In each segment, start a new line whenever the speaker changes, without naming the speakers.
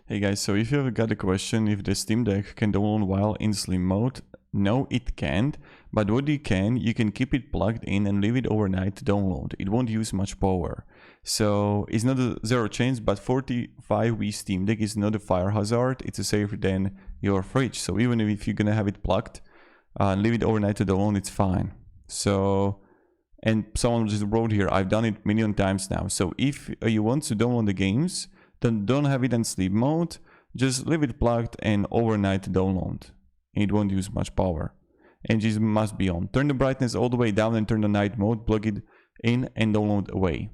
Hey guys, so if you ever got a question if the Steam Deck can download while in sleep mode, no it can't, but what you can keep it plugged in and leave it overnight to download. It won't use much power. So it's not a zero chance, but 45W Steam Deck is not a fire hazard, it's safer than your fridge. So even if you're gonna have it plugged and leave it overnight to download, it's fine. So, and someone just wrote here, I've done it a million times now. So if you want to download the games, then don't have it in sleep mode, just leave it plugged and overnight download. It won't use much power. And it must be on. Turn the brightness all the way down and turn the night mode, plug it in and download away.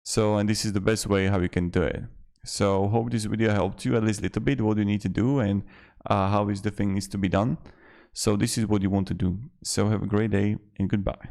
So, and this is the best way how you can do it. So hope this video helped you at least a little bit what you need to do and how is the thing needs to be done. So this is what you want to do. So have a great day and goodbye.